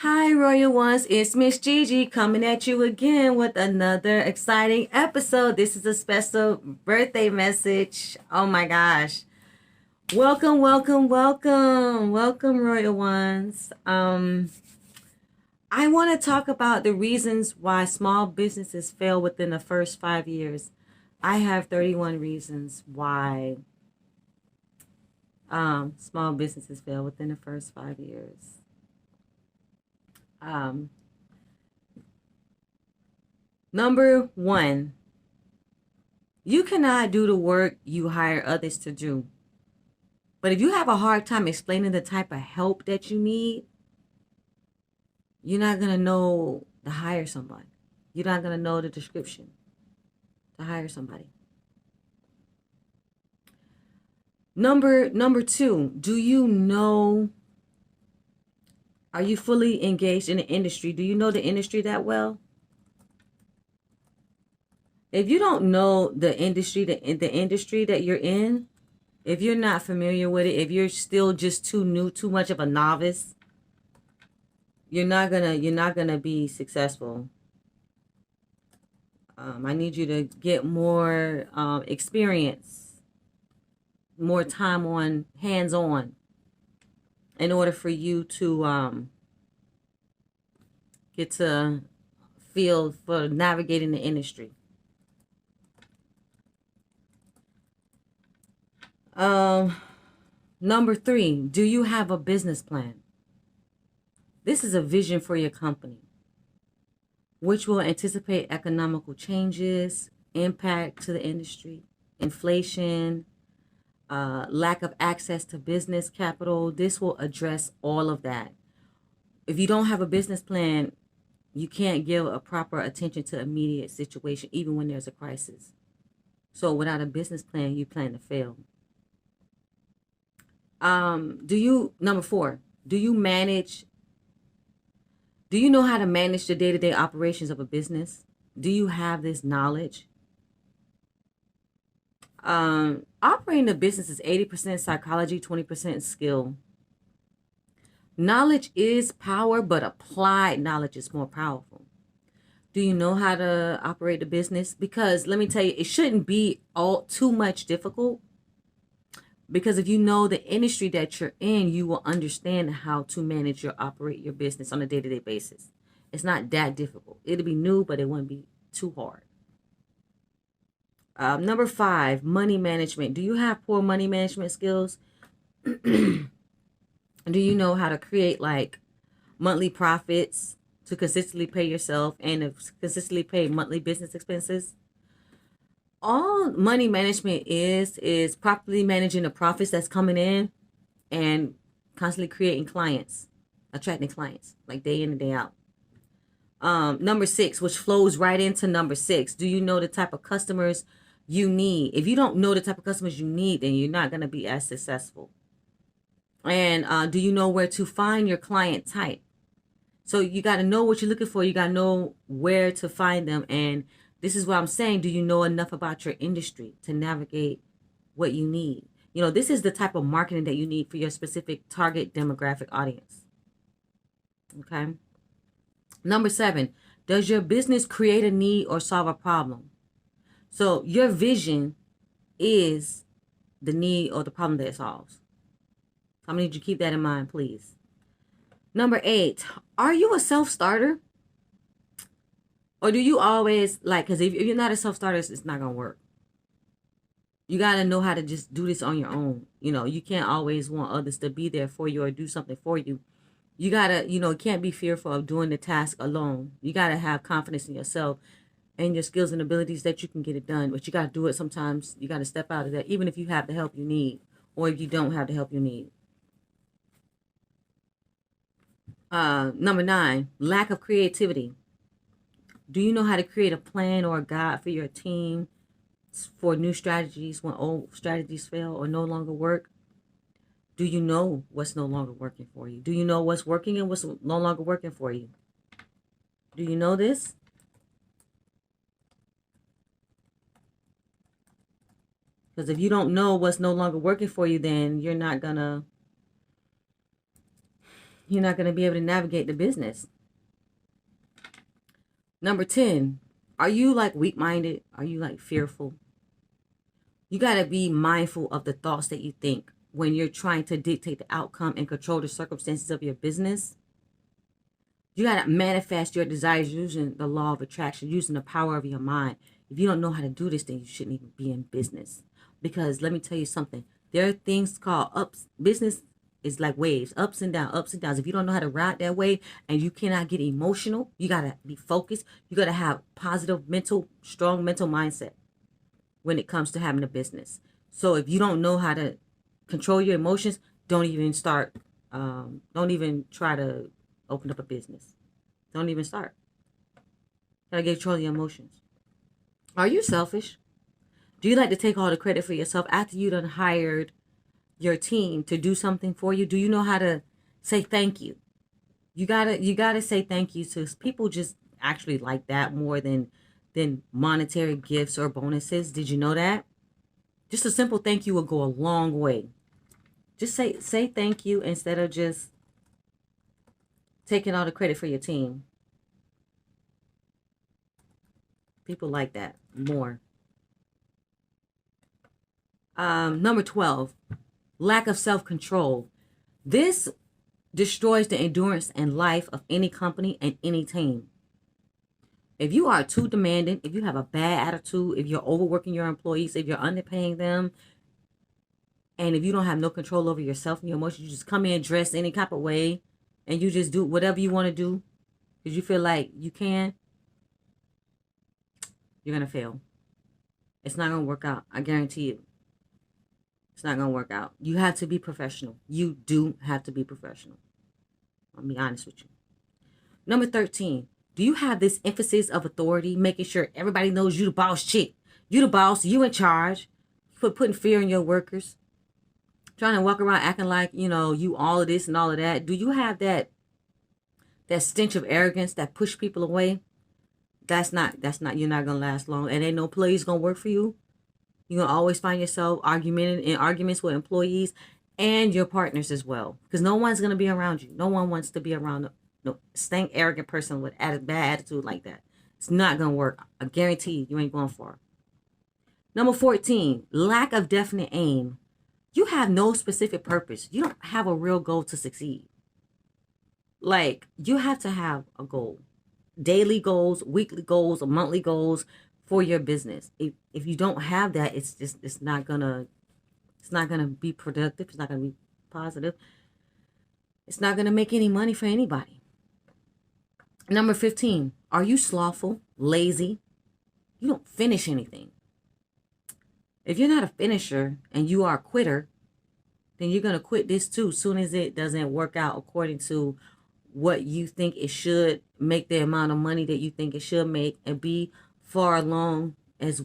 Hi, Royal Ones. It's Miss Gigi coming at you again with another exciting episode. This is a special birthday message. Oh my gosh. Welcome, welcome, welcome. Welcome, Royal Ones. I want to talk about the reasons why small businesses fail within the first 5 years. I have 31 reasons why small businesses fail within the first 5 years. Um, Number one, you cannot do the work you hire others to do. But if you have a hard time explaining the type of help that you need, you're not going to know to hire somebody. You're not going to know the description to hire somebody. Number two, are you fully engaged in the industry? Do you know the industry that well? If you don't know the industry that you're in, if you're not familiar with it, if you're still just too new, too much of a novice, you're not gonna be successful. I need you to get more experience, more time on hands on, in order for you to get to feel for navigating the industry. Um, Number three, do you have a business plan? This is a vision for your company, which will anticipate economical changes, impact to the industry, inflation, lack of access to business capital. This will address all of that. If you don't have a business plan, you can't give a proper attention to immediate situation, even when there's a crisis. So without a business plan, you plan to fail. Number four, do you manage do you know how to manage the day-to-day operations of a business? Do you have this knowledge? Operating a business is 80% psychology, 20% skill. Knowledge is power, but applied knowledge is more powerful. Do you know how to operate a business? Because let me tell you, it shouldn't be all too much difficult. Because if you know the industry that you're in, you will understand how to manage operate your business on a day-to-day basis. It's not that difficult. It'll be new, but it wouldn't be too hard. Number five, money management. Do you have poor money management skills? Do you know how to create like monthly profits to consistently pay yourself and to consistently pay monthly business expenses? All money management is properly managing the profits that's coming in and constantly creating clients, attracting clients like day in and day out. Number six, which flows right into number six. Do you know the type of customers you need? If you don't know the type of customers you need, then you're not going to be as successful. And do you know where to find your client type? So you got to know what you're looking for. You got to know where to find them. And this is what I'm saying. Do you know enough about your industry to navigate what you need? You know, this is the type of marketing that you need for your specific target demographic audience. Okay. Number seven, does your business create a need or solve a problem? So your vision is the need or the problem that it solves. I need you to keep that in mind, please. Number eight, are you a self-starter? Or do you always, like, because if you're not a self-starter, it's not going to work. You got to know how to just do this on your own. You know, you can't always want others to be there for you or do something for you. You got to, can't be fearful of doing the task alone. You got to have confidence in yourself and your skills and abilities that you can get it done. But you got to do it sometimes. You got to step out of that, even if you have the help you need or if you don't have the help you need. Number nine, lack of creativity. Do you know how to create a plan or a guide for your team for new strategies when old strategies fail or no longer work? Do you know what's no longer working for you? Do you know what's working and what's no longer working for you? Do you know this? Because if you don't know what's no longer working for you, then you're not gonna you're not going to be able to navigate the business. Number 10, are you like weak-minded? Are you like fearful? You got to be mindful of the thoughts that you think when you're trying to dictate the outcome and control the circumstances of your business. You got to manifest your desires using the law of attraction, using the power of your mind. If you don't know how to do this, then you shouldn't even be in business. Because let me tell you something. There are things called ups. Business is like waves, ups and downs, ups and downs. If you don't know how to ride that wave and you cannot get emotional, you got to be focused. You got to have positive strong mental mindset when it comes to having a business. So if you don't know how to control your emotions, don't even try to open up a business. Don't even start. Gotta get control of your emotions. Are you selfish? Do you like to take all the credit for yourself after you done hired your team to do something for you? Do you know how to say thank you? You gotta say thank you to people. Just actually like that more than monetary gifts or bonuses. Did you know that? Just a simple thank you will go a long way. Just say thank you instead of just taking all the credit for your team. People like that more. Number 12, lack of self-control. This destroys the endurance and life of any company and any team. If you are too demanding, if you have a bad attitude, if you're overworking your employees, if you're underpaying them, and if you don't have no control over yourself and your emotions, you just come in dressed any type of way, and you just do whatever you want to do because you feel like you can, you're going to fail. It's not going to work out. I guarantee you. It's not going to work out. You have to be professional. You do have to be professional. I'll be honest with you. Number 13, do you have this emphasis of authority, making sure everybody knows you the boss chick? You the boss. You in charge. Putting fear in your workers. Trying to walk around acting like, you all of this and all of that. Do you have that stench of arrogance that push people away? That's not, you're not going to last long. And ain't no place going to work for you. You're going to always find yourself arguments with employees and your partners as well. Because no one's going to be around you. No one wants to be around no stank, arrogant person with a bad attitude like that. It's not going to work. I guarantee you ain't going far. Number 14, lack of definite aim. You have no specific purpose. You don't have a real goal to succeed. Like, you have to have a goal. Daily goals, weekly goals, or monthly goals for your business. If you don't have that, it's not gonna be productive. It's not gonna be positive. It's not gonna make any money for anybody. Number 15, are you slothful, lazy? You don't finish anything. If you're not a finisher and you are a quitter, then you're gonna quit this too as soon as it doesn't work out according to what you think it should make, the amount of money that you think it should make, and be far along as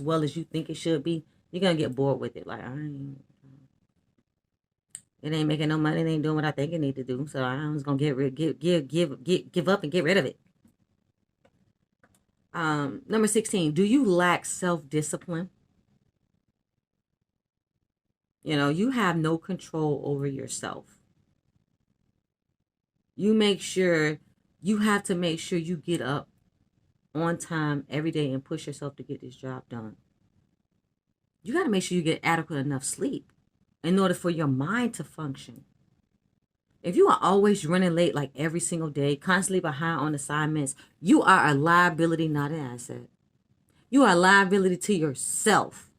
well as you think it should be. You're gonna get bored with it. Like, it ain't making no money. It ain't doing what I think it need to do. So I'm just gonna give up and get rid of it. Number 16. Do you lack self-discipline? You have no control over yourself. You have to make sure you get up on time every day and push yourself to get this job done. You got to make sure you get adequate enough sleep in order for your mind to function. If you are always running late, like every single day, constantly behind on assignments, you are a liability, not an asset. You are a liability to yourself.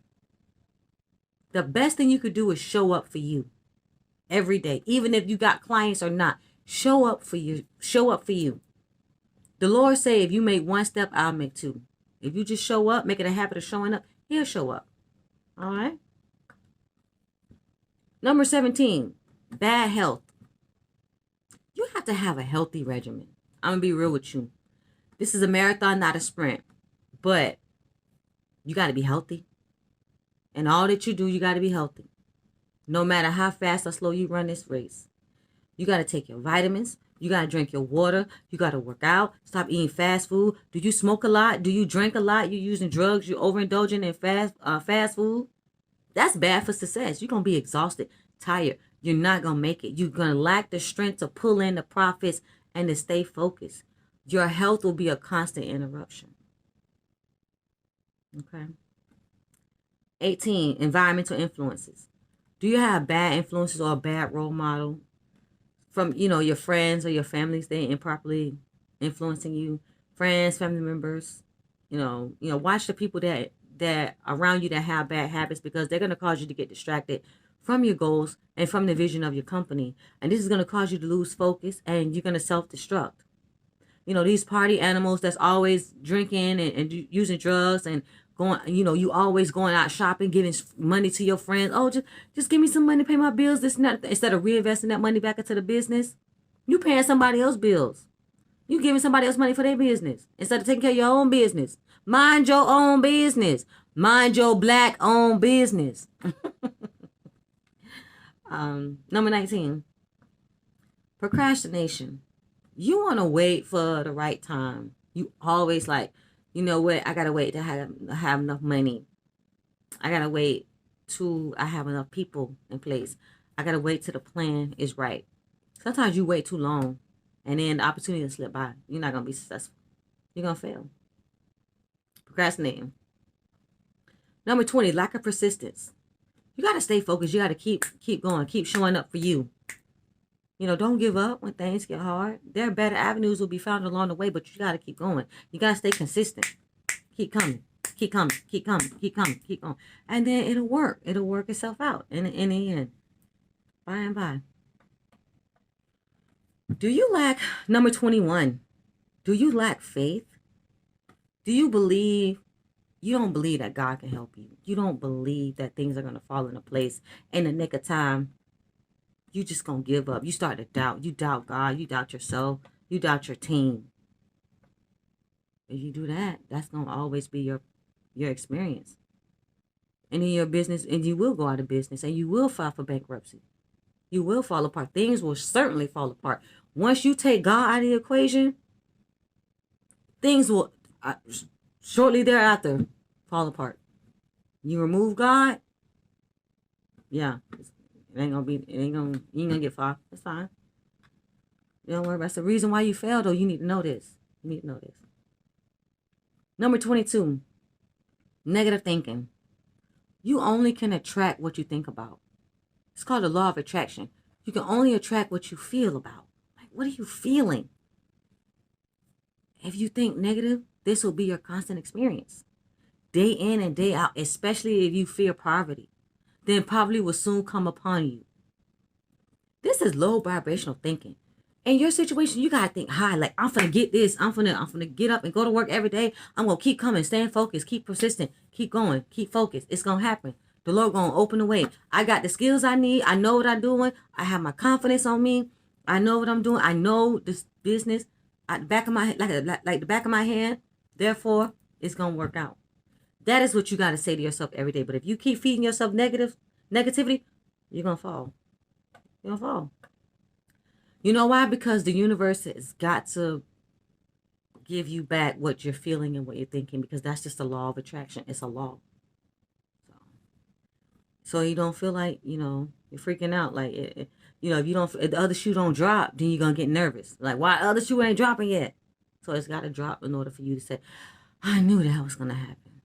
The best thing you could do is show up for you every day, even if you got clients or not. Show up for you. Show up for you. The Lord say, if you make one step, I'll make two. If you just show up, make it a habit of showing up, He'll show up. All right. Number 17, bad health. You have to have a healthy regimen. I'm going to be real with you. This is a marathon, not a sprint. But you got to be healthy. And all that you do, you got to be healthy. No matter how fast or slow you run this race. You got to take your vitamins. You got to drink your water. You got to work out. Stop eating fast food. Do you smoke a lot? Do you drink a lot? You using drugs? You overindulging in fast food? That's bad for success. You're going to be exhausted, tired. you're not going to make it. You're going to lack the strength to pull in the profits and to stay focused. Your health will be a constant interruption. Okay. 18, environmental influences. Do you have bad influences or a bad role model from, your friends or your families? They improperly influencing you. Friends, family members. Watch the people that around you that have bad habits, because they're going to cause you to get distracted from your goals and from the vision of your company. And this is going to cause you to lose focus, and you're going to self-destruct. These party animals that's always drinking and using drugs and going, you always going out shopping, giving money to your friends. Oh, just give me some money to pay my bills, this and that. Instead of reinvesting that money back into the business, you paying somebody else's bills. You giving somebody else money for their business instead of taking care of your own business. Mind your own business. Mind your black-owned business. Number 19, procrastination. You want to wait for the right time. You always like, you know what? I got to wait to have enough money. I got to wait till I have enough people in place. I got to wait till the plan is right. Sometimes you wait too long, and then the opportunity will slip by. You're not going to be successful. You're going to fail. Procrastinating. Number 20, lack of persistence. You got to stay focused. You got to keep going. Keep showing up for you. Don't give up when things get hard. There are better avenues will be found along the way, but you got to keep going. You got to stay consistent. Keep coming. Keep coming. Keep coming. Keep coming. Keep going. And then it'll work. It'll work itself out in the end. By and by. Do you lack, number 21, do you lack faith? Do you don't believe that God can help you? You don't believe that things are going to fall into place in the nick of time? You just going to give up. You start to doubt. You doubt God. You doubt yourself. You doubt your team. If you do that, that's going to always be your experience. And in your business, and you will go out of business, and you will file for bankruptcy. You will fall apart. Things will certainly fall apart. Once you take God out of the equation, things will shortly thereafter fall apart. You remove God, yeah, you ain't gonna get far. That's fine. You don't worry about it. That's the reason why you failed, though. You need to know this. You need to know this. Number 22, negative thinking. You only can attract what you think about. It's called the law of attraction. You can only attract what you feel about. Like, what are you feeling? If you think negative, this will be your constant experience. Day in and day out, especially if you fear poverty. Then poverty will soon come upon you. This is low vibrational thinking. In your situation, you got to think high. Like, I'm going to get this. I'm going to get up and go to work every day. I'm going to keep coming, staying focused, keep persistent, keep going, keep focused. It's going to happen. The Lord going to open the way. I got the skills I need. I know what I'm doing. I have my confidence on me. I know what I'm doing. I know this business at the back of my like the back of my hand. Therefore, it's going to work out. That is what you got to say to yourself every day. But if you keep feeding yourself negativity, you're going to fall. You're going to fall. You know why? Because the universe has got to give you back what you're feeling and what you're thinking, because that's just a law of attraction. It's a law. So you don't feel like, you're freaking out. Like, if the other shoe don't drop, then you're going to get nervous. Like, why the other shoe ain't dropping yet? So it's got to drop in order for you to say, I knew that was going to happen.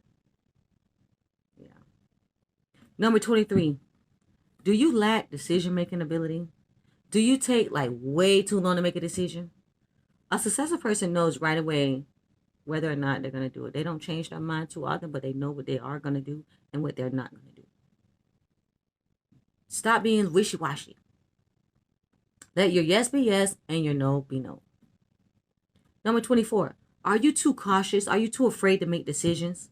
Yeah. Number 23, do you lack decision-making ability? Do you take way too long to make a decision? A successful person knows right away whether or not they're going to do it. They don't change their mind too often, but they know what they are going to do and what they're not going to do. Stop being wishy-washy. Let your yes be yes and your no be no. Number 24, are you too cautious? Are you too afraid to make decisions?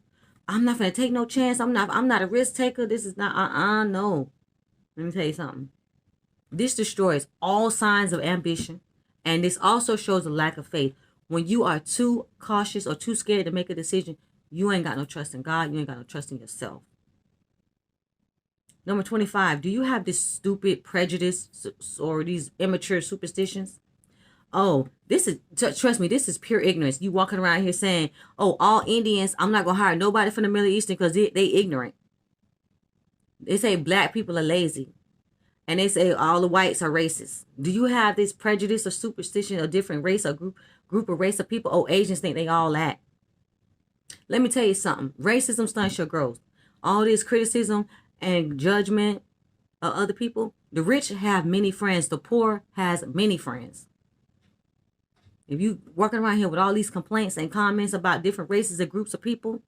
I'm not going to take no chance. I'm not a risk taker. This is not, no. Let me tell you something. This destroys all signs of ambition, and this also shows a lack of faith. When you are too cautious or too scared to make a decision, you ain't got no trust in God. You ain't got no trust in yourself. Number 25, do you have this stupid prejudice or these immature superstitions? Oh, trust me, this is pure ignorance. You walking around here saying, oh, all Indians, I'm not going to hire nobody from the Middle Eastern because they ignorant. They say black people are lazy. and they say all the whites are racist. Do you have this prejudice or superstition of different race or group of race of people? Oh, Asians think they all that. Let me tell you something. Racism stunts your growth. All this criticism and judgment of other people. The rich have many friends. The poor has many friends. If you walking around here with all these complaints and comments about different races and groups of people,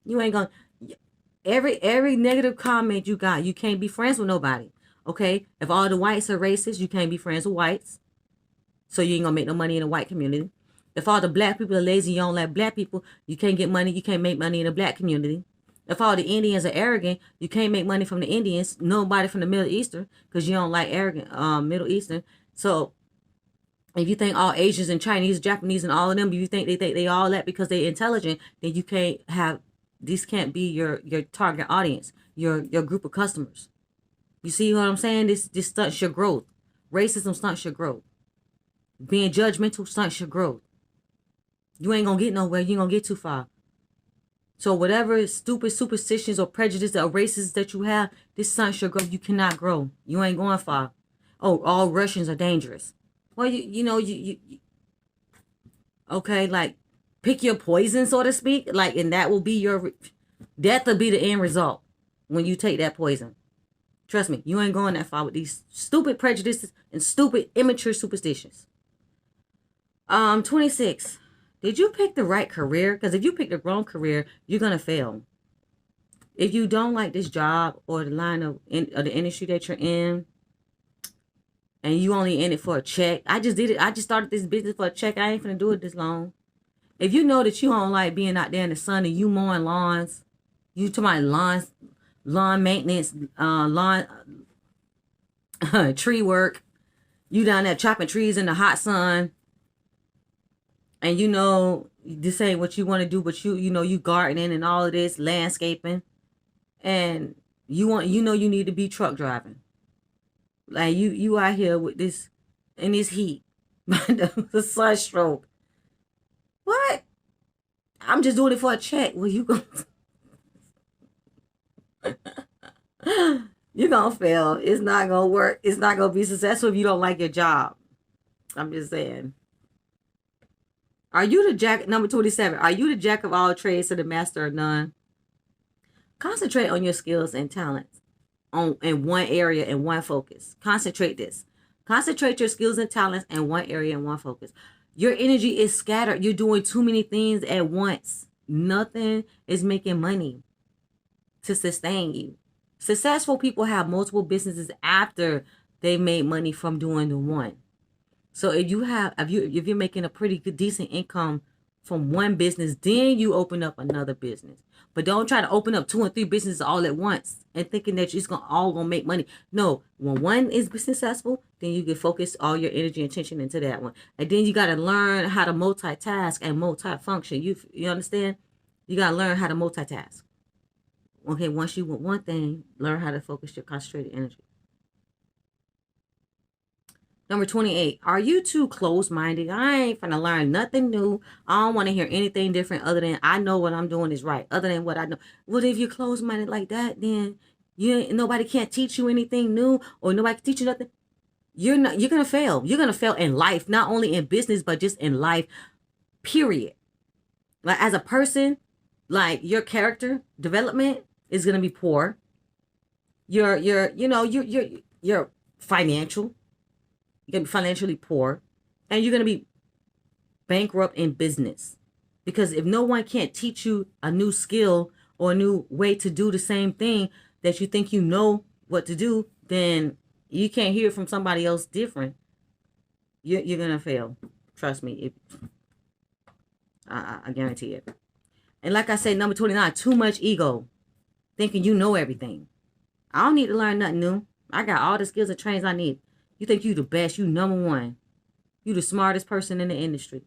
you ain't gonna. Every negative comment you got, you can't be friends with nobody. Okay? If all the whites are racist, you can't be friends with whites. So you ain't gonna make no money in the white community. If all the black people are lazy, you don't like black people, you can't get money, you can't make money in the black community. If all the Indians are arrogant, you can't make money from the Indians, nobody from the Middle Eastern, because you don't like arrogant Middle Eastern. So if you think all Asians and Chinese, Japanese, and all of them, you think they all that because they're intelligent, then you can't have, this can't be your target audience, your group of customers. You see what I'm saying? This stunts your growth. Racism stunts your growth. Being judgmental stunts your growth. You ain't gonna get nowhere. You ain't gonna get too far. So whatever stupid superstitions or prejudice or races that you have, this stunts your growth. You cannot grow. You ain't going far. Oh, all Russians are dangerous. Well, you okay, like pick your poison, so to speak. Like, and that will be your death will be the end result when you take that poison. Trust me, you ain't going that far with these stupid prejudices and stupid immature superstitions. 26. Did you pick the right career? Because if you pick the wrong career, you're going to fail. If you don't like this job or the line of the industry that you're in, and you only in it for a check. I just did it. I just started this business for a check. I ain't finna do it this long. If you know that you don't like being out there in the sun and you mowing lawns, you to my lawn maintenance, lawn tree work, you down there chopping trees in the hot sun, and you know this ain't what you want to do, but you gardening and all of this landscaping, and you need to be truck driving. Like you out here with this in this heat, the sunstroke. What? I'm just doing it for a check. Well, you gonna you're gonna fail. It's not gonna work. It's not gonna be successful if you don't like your job. I'm just saying. Are you the jack? Number 27. Are you the jack of all trades or the master of none? Concentrate on your skills and talents in one area and one focus. Concentrate your skills and talents in one area and one focus. Your energy is scattered. You're doing too many things at once. Nothing is making money to sustain you. Successful people have multiple businesses after they made money from doing the one. So if you're making a pretty good, decent income from one business, then you open up another business. But don't try to open up 2 and 3 businesses all at once and thinking that it's all gonna make money. No, when one is successful, then you can focus all your energy and attention into that one. And then you gotta learn how to multitask and multifunction. You understand? You gotta learn how to multitask. Okay, once you want one thing, learn how to focus your concentrated energy. Number 28, are you too close-minded? I ain't finna learn nothing new. I don't want to hear anything different other than I know what I'm doing is right. Other than what I know. Well, if you're close-minded like that, then nobody can't teach you anything new or nobody can teach you nothing. You're gonna fail. You're gonna fail in life, not only in business, but just in life, period. Like as a person, like your character development is gonna be poor. Your financial. You're going to be financially poor, and you're going to be bankrupt in business. Because if no one can't teach you a new skill or a new way to do the same thing that you think you know what to do, then you can't hear it from somebody else different. You're going to fail. Trust me. I guarantee it. And like I said, number 29, too much ego. Thinking you know everything. I don't need to learn nothing new. I got all the skills and trainings I need. You think you the best, you number one. You the smartest person in the industry.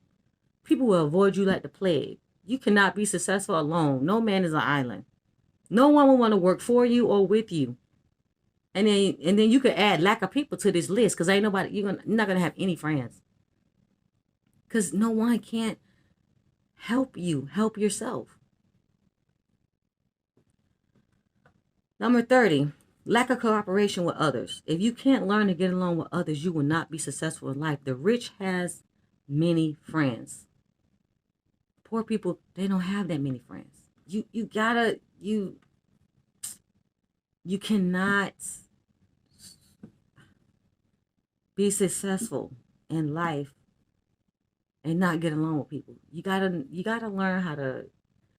People will avoid you like the plague. You cannot be successful alone. No man is an island. No one will want to work for you or with you. And then you could add lack of people to this list because ain't nobody, you're not going to have any friends. Because no one can't help you. Help yourself. Number 30. Lack of cooperation with others. If you can't learn to get along with others, you will not be successful in life. The rich has many friends. Poor people, they don't have that many friends. You cannot be successful in life and not get along with people. You gotta learn how to